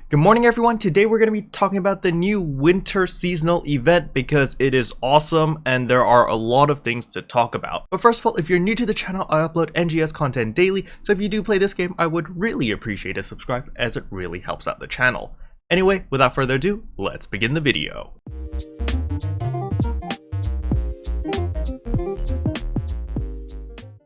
Good morning everyone. Today we're going to be talking about the new winter seasonal event because it is awesome and there are a lot of things to talk about. But first of all, if you're new to the channel, I upload NGS content daily, so if you do play this game, I would really appreciate a subscribe as it really helps out the channel. Anyway, without further ado, let's begin the video.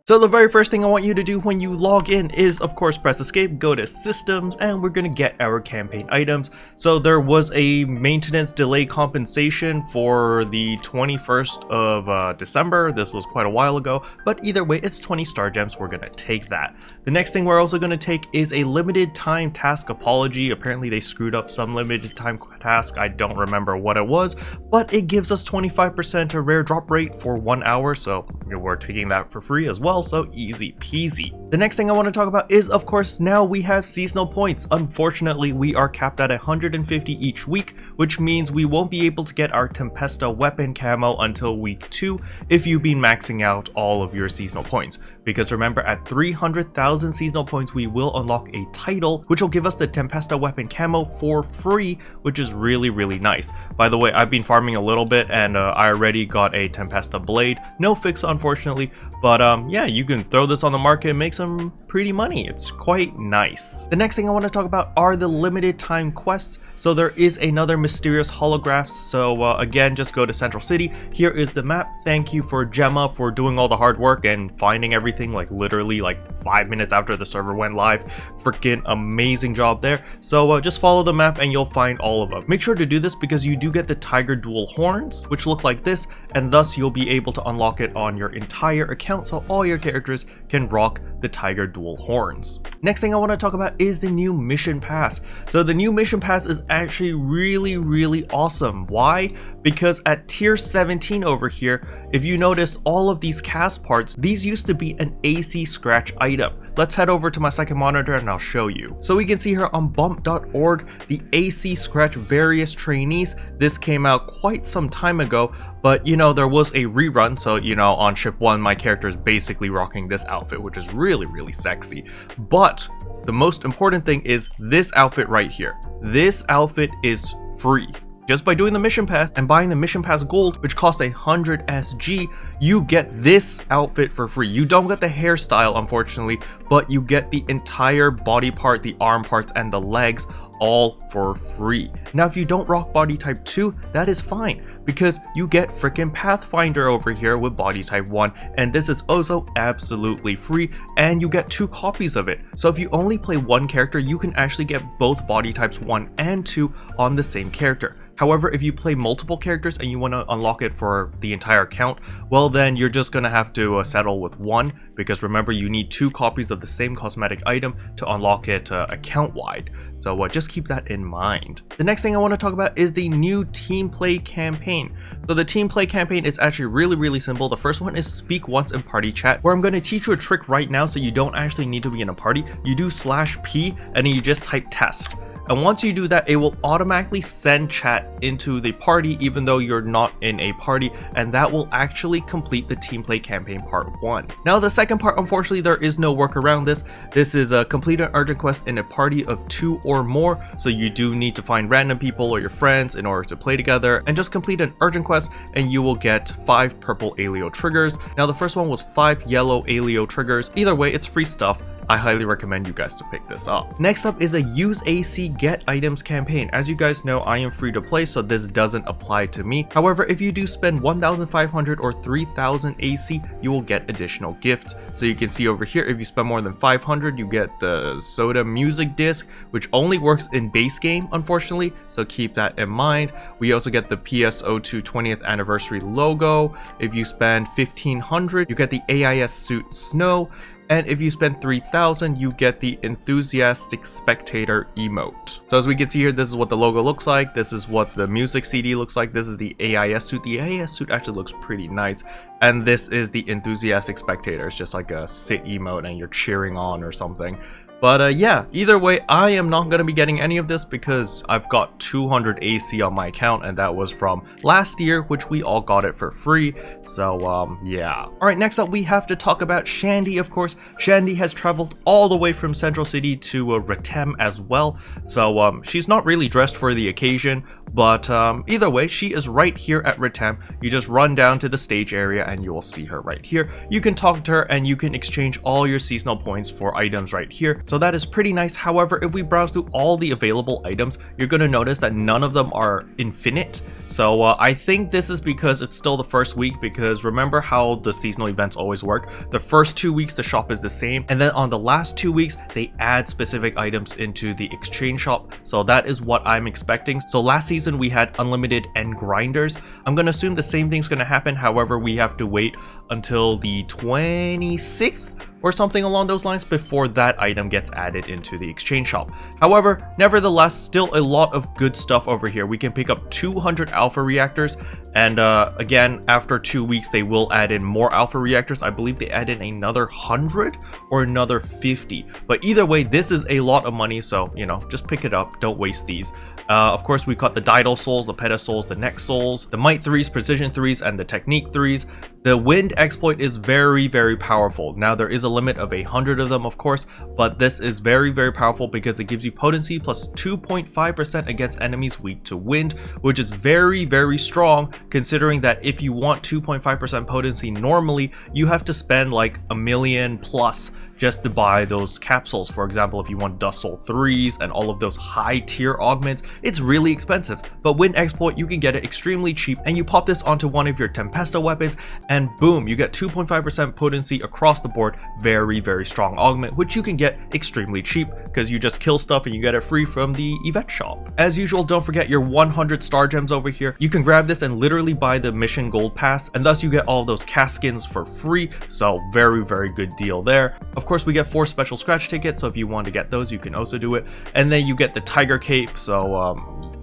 So the very first thing I want you to do when you log in is, of course, press escape, go to systems, and we're going to get our campaign items. So there was a maintenance delay compensation for the 21st of December. This was quite a while ago, but either way, it's 20 star gems. We're going to take that. The next thing we're also going to take is a limited time task apology. Apparently they screwed up some limited time task. I don't remember what it was, but it gives us 25% a rare drop rate for 1 hour. So we're taking that for free as well. So easy peasy. The next thing I want to talk about is, of course, now we have seasonal points. Unfortunately, we are capped at 150 each week, which means we won't be able to get our Tempesta weapon camo until week 2 if you've been maxing out all of your seasonal points. Because remember, at 300,000 seasonal points, we will unlock a title, which will give us the Tempesta weapon camo for free, which is really nice. By the way, I've been farming a little bit and I already got a Tempesta blade. No fix, unfortunately, but yeah, you can throw this on the market and make some pretty money. It's quite nice. The next thing I want to talk about are the limited time quests. So there is another mysterious holographs. So again, just go to Central City. Here is the map. Thank you for Gemma for doing all the hard work and finding everything like literally like 5 minutes after the server went live. Freaking amazing job there. So just follow the map and you'll find all of them. Make sure to do this because you do get the tiger dual horns, which look like this, and thus you'll be able to unlock it on your entire account, so all your characters can rock the tiger dual horns. Next thing I want to talk about is the new mission pass. So the new mission pass is actually really awesome. Why? Because at tier 17 over here, if you notice all of these cast parts, these used to be an AC Scratch item. Let's head over to my second monitor and I'll show you. So we can see here on bump.org the AC Scratch various trainees. This came out quite some time ago, but you know, there was a rerun, so you know, on ship 1 my character is basically rocking this outfit, which is really sexy. But the most important thing is this outfit right here. This outfit is free. Just by doing the mission pass and buying the mission pass gold, which costs 100 SG, you get this outfit for free. You don't get the hairstyle, unfortunately, but you get the entire body part, the arm parts, and the legs all for free. Now, if you don't rock body type 2, that is fine because you get freaking Pathfinder over here with body type 1, and this is also absolutely free, and you get 2 copies of it. So if you only play one character, you can actually get both body types 1 and 2 on the same character. However, if you play multiple characters and you want to unlock it for the entire account, well then you're just going to have to settle with 1, because remember, you need 2 copies of the same cosmetic item to unlock it account-wide. So just keep that in mind. The next thing I want to talk about is the new team play campaign. So the team play campaign is actually really simple. The first one is speak once in party chat, where I'm going to teach you a trick right now so you don't actually need to be in a party. You do /P and then you just type test. And once you do that, it will automatically send chat into the party even though you're not in a party, and that will actually complete the team play campaign part 1. Now the second part, unfortunately, there is no work around this. This is a complete an urgent quest in a party of 2 or more, so you do need to find random people or your friends in order to play together, and just complete an urgent quest and you will get 5 purple alio triggers. Now the first one was 5 yellow alio triggers. Either way, it's free stuff. I highly recommend you guys to pick this up. Next up is a use AC get items campaign. As you guys know, I am free to play, so this doesn't apply to me. However, if you do spend 1,500 or 3,000 AC, you will get additional gifts. So you can see over here, if you spend more than 500, you get the soda music disc, which only works in base game, unfortunately, so keep that in mind. We also get the PSO2 20th anniversary logo. If you spend 1,500, you get the AIS suit Snow. And if you spend 3,000, you get the enthusiastic spectator emote. So as we can see here, this is what the logo looks like. This is what the music CD looks like. This is the AIS suit. The AIS suit actually looks pretty nice. And this is the enthusiastic spectator. It's just like a sit emote and you're cheering on or something. But yeah, either way, I am not going to be getting any of this because I've got 200 AC on my account, and that was from last year, which we all got it for free. So yeah. Alright, next up we have to talk about Xiandy, of course. Xiandy has traveled all the way from Central City to Retem as well. So she's not really dressed for the occasion, but either way, she is right here at Retem. You just run down to the stage area and you will see her right here. You can talk to her and you can exchange all your seasonal points for items right here. So that is pretty nice. However, if we browse through all the available items, you're going to notice that none of them are infinite. So I think this is because it's still the first week, because remember how the seasonal events always work. The first 2 weeks the shop is the same, and then on the last 2 weeks they add specific items into the exchange shop. So that is what I'm expecting. So last season we had unlimited end grinders. I'm going to assume the same thing's going to happen. However, we have to wait until the 26th or something along those lines before that item gets added into the exchange shop. However, nevertheless, still a lot of good stuff over here. We can pick up 200 alpha reactors, and again, after 2 weeks they will add in more alpha reactors. I believe they add in another 100 or another 50, but either way, this is a lot of money, so you know, just pick it up, don't waste these. Of course, we've got the Dido souls, the Peta souls, the Neck souls, the Might 3s, Precision 3s, and the Technique 3s. The Wind exploit is very, very powerful. Now, there is a limit of 100 of them, of course, but this is very, very powerful because it gives you potency plus 2.5% against enemies weak to wind, which is very, very strong, considering that if you want 2.5% potency normally, you have to spend like $1 million plus just to buy those capsules. For example, if you want Dust Soul 3s and all of those high tier augments, it's really expensive. But Wind exploit, you can get it extremely cheap, and you pop this onto one of your Tempesta weapons and boom, you get 2.5% potency across the board. Very, very strong augment, which you can get extremely cheap because you just kill stuff and you get it free from the event shop. As usual, don't forget your 100 star gems over here. You can grab this and literally buy the mission gold pass, and thus you get all those cast skins for free. So very, very good deal there. Of course, we get 4 special scratch tickets, so if you want to get those, you can also do it. And then you get the tiger cape, so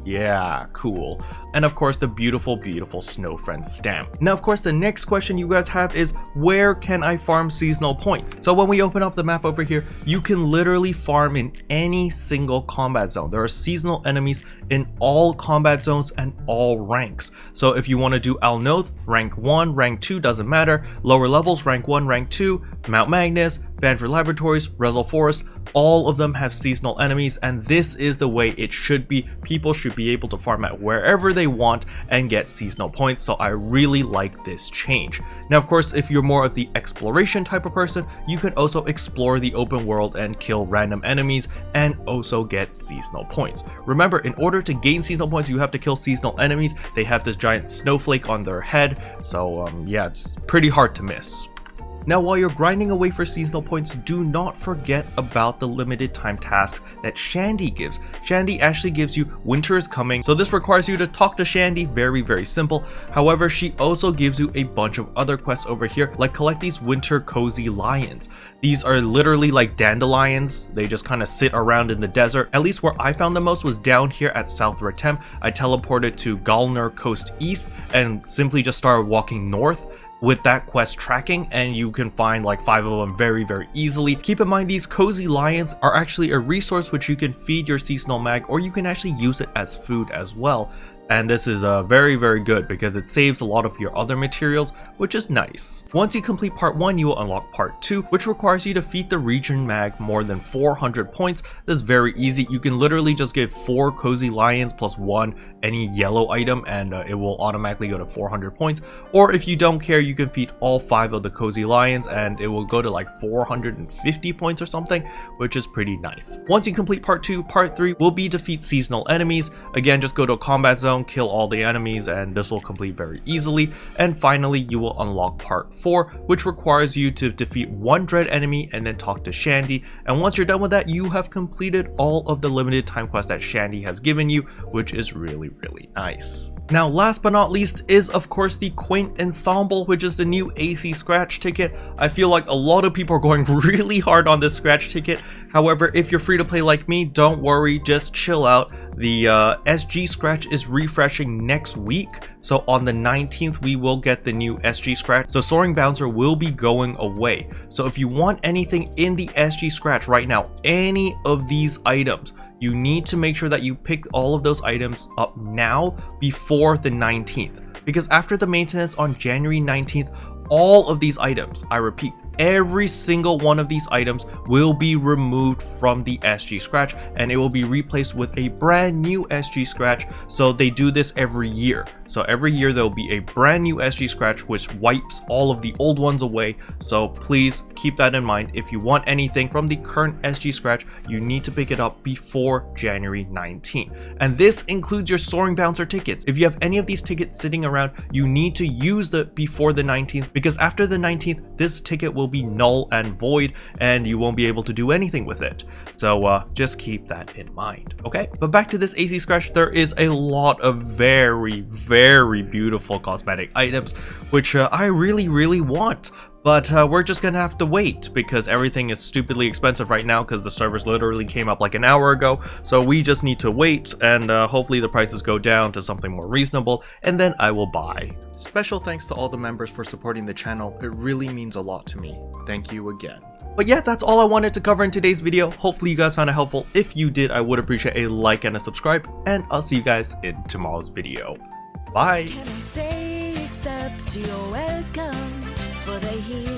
yeah, cool. And of course, the beautiful, beautiful Snow Friend stamp. Now, of course, the next question you guys have is, where can I farm seasonal points? So when we open up the map over here, you can literally farm in any single combat zone. There are seasonal enemies in all combat zones and all ranks. So if you want to do Al Noth, rank 1, rank 2, doesn't matter. Lower levels, rank 1, rank 2, Mount Magnus, Vanford Laboratories, Rezel Forest, all of them have seasonal enemies, and this is the way it should be. People should be able to farm at wherever they want and get seasonal points, so I really like this change. Now, of course, if you're more of the exploration type of person, you can also explore the open world and kill random enemies and also get seasonal points. Remember, in order to gain seasonal points, you have to kill seasonal enemies. They have this giant snowflake on their head, so yeah, it's pretty hard to miss. Now, while you're grinding away for seasonal points, do not forget about the limited time task that Xiandy gives. Xiandy actually gives you Winter is Coming, so this requires you to talk to Xiandy. Very, very simple. However, she also gives you a bunch of other quests over here, like collect these Winter Cozy Lions. These are literally like dandelions. They just kind of sit around in the desert. At least where I found the most was down here at South Retem. I teleported to Galner Coast East and simply just started walking north with that quest tracking, and you can find like 5 of them very, very easily. Keep in mind, these cozy lions are actually a resource which you can feed your seasonal mag, or you can actually use it as food as well. And this is very, very good because it saves a lot of your other materials, which is nice. Once you complete part 1, you will unlock part 2, which requires you to feed the region mag more than 400 points. This is very easy. You can literally just give 4 cozy lions plus 1 any yellow item, and it will automatically go to 400 points. Or if you don't care, you can feed all 5 of the cozy lions and it will go to like 450 points or something, which is pretty nice. Once you complete part 2, part 3 will be defeat seasonal enemies. Again, just go to a combat zone, kill all the enemies, and this will complete very easily. And finally, you will unlock part 4, which requires you to defeat 1 dread enemy and then talk to Xiandy. And once you're done with that, you have completed all of the limited time quests that Xiandy has given you, which is really, really nice. Now, last but not least is of course the Quaint Ensemble, which is the new AC scratch ticket. I feel like a lot of people are going really hard on this scratch ticket. However, if you're free to play like me, don't worry, just chill out. The SG Scratch is refreshing next week, so on the 19th we will get the new SG Scratch. So Soaring Bouncer will be going away. So if you want anything in the SG Scratch right now, any of these items, you need to make sure that you pick all of those items up now before the 19th. Because after the maintenance on January 19th, all of these items, I repeat, every single one of these items will be removed from the SG Scratch and it will be replaced with a brand new SG Scratch. So they do this every year. So every year there will be a brand new SG Scratch which wipes all of the old ones away. So please keep that in mind. If you want anything from the current SG Scratch, you need to pick it up before January 19th. And this includes your Soaring Bouncer tickets. If you have any of these tickets sitting around, you need to use the before the 19th, because after the 19th, this ticket will be null and void and you won't be able to do anything with it. So just keep that in mind, okay? But back to this AC Scratch, there is a lot of very beautiful cosmetic items which I really want. But we're just gonna have to wait because everything is stupidly expensive right now because the servers literally came up like an hour ago. So we just need to wait and hopefully the prices go down to something more reasonable and then I will buy. Special thanks to all the members for supporting the channel. It really means a lot to me. Thank you again. But yeah, that's all I wanted to cover in today's video. Hopefully you guys found it helpful. If you did, I would appreciate a like and a subscribe, and I'll see you guys in tomorrow's video. Bye! Can I say except you're welcome for the heat?